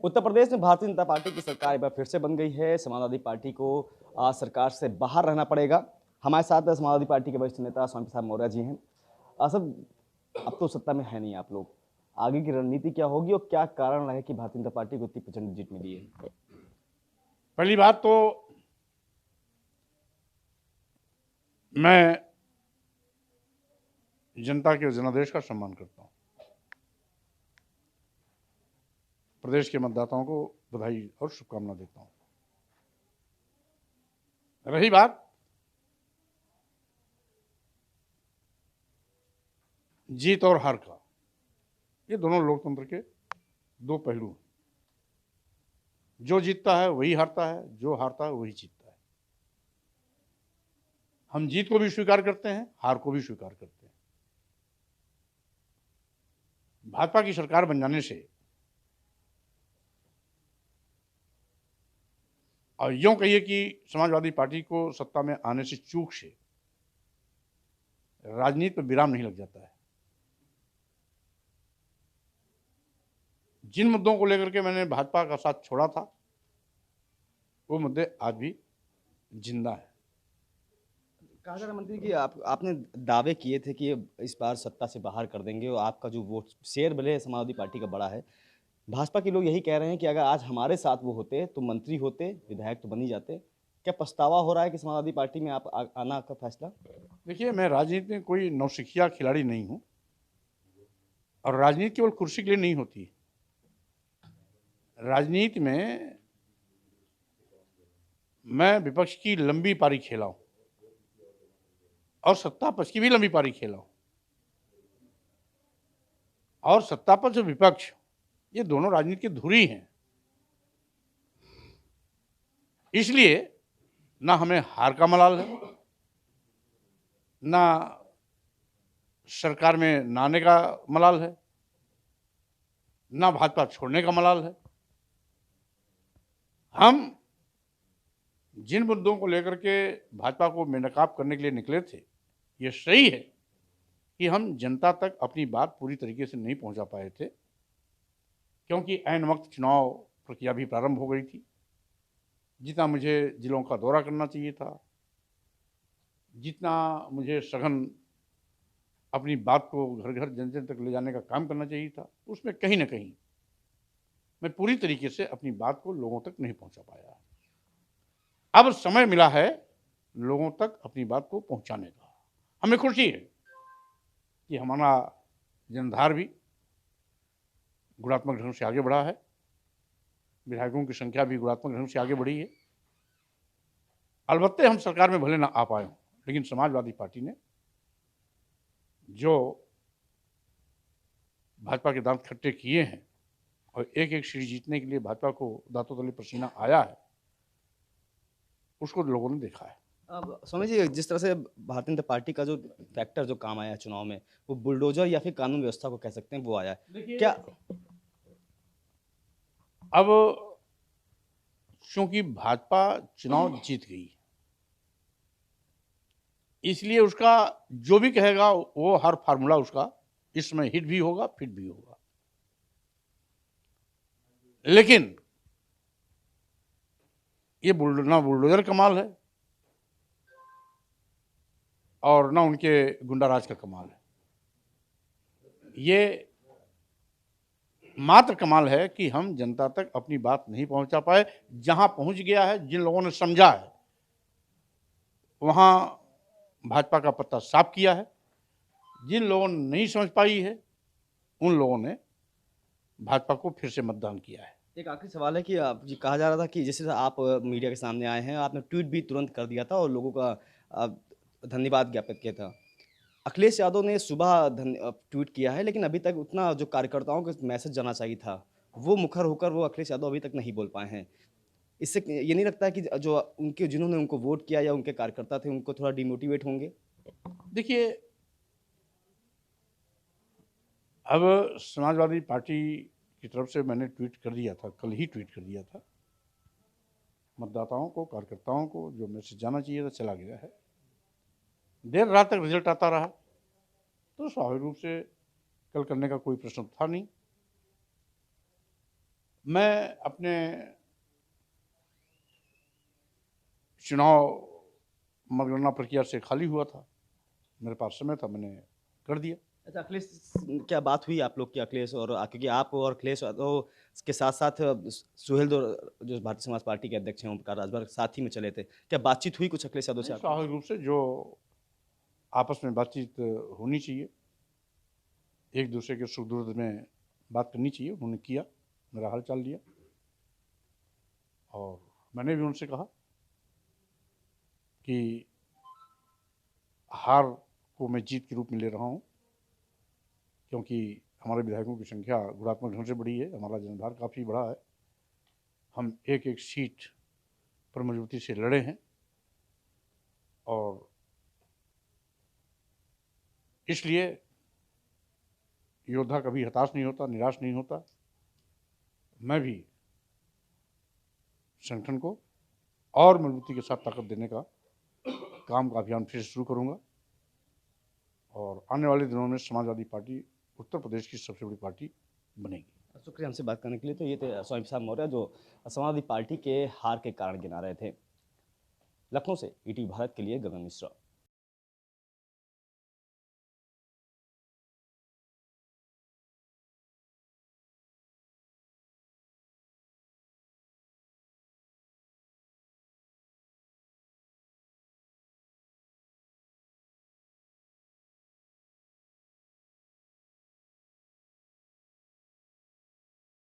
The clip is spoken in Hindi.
उत्तर प्रदेश में भारतीय जनता पार्टी की सरकार एक बार फिर से बन गई है। समाजवादी पार्टी को सरकार से बाहर रहना पड़ेगा। हमारे साथ समाजवादी पार्टी के वरिष्ठ नेता स्वामी प्रसाद मौर्य जी हैं। सब अब तो सत्ता में है नहीं आप लोग। आगे की रणनीति क्या होगी और क्या कारण रहे कि भारतीय जनता पार्टी को इतनी प्रचंड जीत मिली है? पहली बात तो मैं जनता के जनादेश का सम्मान करता हूं। प्रदेश के मतदाताओं को बधाई और शुभकामना देता हूं। रही बात जीत और हार का, ये दोनों लोकतंत्र के दो पहलू हैं। जो जीतता है वही हारता है, जो हारता है वही जीतता है। हम जीत को भी स्वीकार करते हैं, हार को भी स्वीकार करते हैं। भाजपा की सरकार बन जाने से और यूं कहिए कि समाजवादी पार्टी को सत्ता में आने से चूक से राजनीति पर विराम नहीं लग जाता है। जिन मुद्दों को लेकर के मैंने भाजपा का साथ छोड़ा था, वो मुद्दे आज भी जिंदा है। कहा जा रहा मंत्री कि आपने दावे किए थे कि इस बार सत्ता से बाहर कर देंगे और आपका जो वोट शेयर भले समाजवादी पार्टी का बड़ा है। भाजपा के लोग यही कह रहे हैं कि अगर आज हमारे साथ वो होते तो मंत्री होते, विधायक तो बन ही जाते। क्या पछतावा हो रहा है कि समाजवादी पार्टी में आप आना का फैसला? देखिए, मैं राजनीति में कोई नौसिखिया खिलाड़ी नहीं हूं और राजनीति केवल कुर्सी के लिए नहीं होती। राजनीति में मैं विपक्ष की लंबी पारी खेला हूं और सत्ता पक्ष की भी लंबी पारी खेला हूं। और सत्ता पक्ष और विपक्ष, ये दोनों राजनीति की धुरी हैं। इसलिए ना हमें हार का मलाल है, ना सरकार में ना आने का मलाल है, ना भाजपा छोड़ने का मलाल है। हम जिन मुद्दों को लेकर के भाजपा को बेनकाब करने के लिए निकले थे, ये सही है कि हम जनता तक अपनी बात पूरी तरीके से नहीं पहुंचा पाए थे, क्योंकि ऐन वक्त चुनाव प्रक्रिया भी प्रारंभ हो गई थी। जितना मुझे जिलों का दौरा करना चाहिए था, जितना मुझे सघन अपनी बात को घर घर जन जन तक ले जाने का काम करना चाहिए था, उसमें कहीं ना कहीं मैं पूरी तरीके से अपनी बात को लोगों तक नहीं पहुंचा पाया। अब समय मिला है लोगों तक अपनी बात को पहुंचाने का। हमें खुशी है कि हमारा जनधार भी गुणात्मक ढंग से आगे बढ़ा है, विधायकों की संख्या भी गुणात्मक ढंग से आगे बढ़ी है। अलबत्ते हम सरकार में भले ना आ पाए हों, लेकिन समाजवादी पार्टी ने जो भाजपा के दांत खट्टे किए हैं और एक एक सीट जीतने के लिए भाजपा को दांतों तले पसीना आया है, उसको लोगों ने देखा है। अब स्वामी जी, जिस तरह से भारतीय जनता पार्टी का जो फैक्टर जो काम आया है चुनाव में, वो बुलडोजर या फिर कानून व्यवस्था को कह सकते हैं, वो आया है क्या? अब क्योंकि भाजपा चुनाव जीत गई, इसलिए उसका जो भी कहेगा वो हर फार्मूला उसका इसमें हिट भी होगा, फिट भी होगा। लेकिन ये ना बुलडोजर कमाल है और ना उनके गुंडाराज का कमाल है। ये मात्र कमाल है कि हम जनता तक अपनी बात नहीं पहुंचा पाए। जहां पहुंच गया है, जिन लोगों ने समझा है, वहां भाजपा का पत्ता साफ किया है। जिन लोगों ने नहीं समझ पाई है, उन लोगों ने भाजपा को फिर से मतदान किया है। एक आखिरी सवाल है कि आप जी, कहा जा रहा था कि जैसे आप मीडिया के सामने आए हैं, आपने ट्वीट भी तुरंत कर दिया था और लोगों का अ, धन्यवाद ज्ञापित किया था। अखिलेश यादव ने सुबह ट्वीट किया है, लेकिन अभी तक उतना जो कार्यकर्ताओं को मैसेज जाना चाहिए था, वो मुखर होकर वो अखिलेश यादव अभी तक नहीं बोल पाए हैं। इससे ये नहीं लगता है कि जो उनके जिन्होंने उनको वोट किया या उनके कार्यकर्ता थे, उनको थोड़ा डिमोटिवेट होंगे? देखिए, अब समाजवादी पार्टी की तरफ से मैंने ट्वीट कर दिया था, कल ही ट्वीट कर दिया था। मतदाताओं को, कार्यकर्ताओं को जो मैसेज जाना चाहिए था, चला गया है। देर रात तक रिजल्ट आता रहा, तो स्वाभाविक रूप से कल करने का कोई प्रश्न था नहीं। मैं अपने चुनाव मतगणना प्रक्रिया से खाली हुआ था, मेरे पास समय था, मैंने कर दिया। अच्छा अखिलेश क्या बात हुई आप लोग की अखिलेश और क्योंकि आप और अखिलेश यादव के साथ-साथ सुहेल जो भारतीय समाज पार्टी के अध्यक्ष हैं ओम प्रकाश राजभर साथ ही में चले थे। क्या बातचीत हुई कुछ अखिलेश यादव से नहीं, आपकी? स्वाभाविक रूप से जो आपस में बातचीत होनी चाहिए, एक दूसरे के सुख दुर्द में बात करनी चाहिए, उन्होंने किया, मेरा हाल चाल लिया और मैंने भी उनसे कहा कि हार को मैं जीत के रूप में ले रहा हूँ, क्योंकि हमारे विधायकों की संख्या गुणात्मक ढंग से बढ़ी है, हमारा जनाधार काफ़ी बड़ा है, हम एक एक सीट पर मजबूती से लड़े हैं और इसलिए योद्धा कभी हताश नहीं होता, निराश नहीं होता। मैं भी संगठन को और मजबूती के साथ ताकत देने का काम का अभियान फिर शुरू करूंगा और आने वाले दिनों में समाजवादी पार्टी उत्तर प्रदेश की सबसे बड़ी पार्टी बनेगी। शुक्रिया हमसे बात करने के लिए। तो ये थे स्वामी प्रसाद मौर्य जो समाजवादी पार्टी के हार के कारण गिना रहे थे। लखनऊ से ईटीवी भारत के लिए गगन मिश्रा।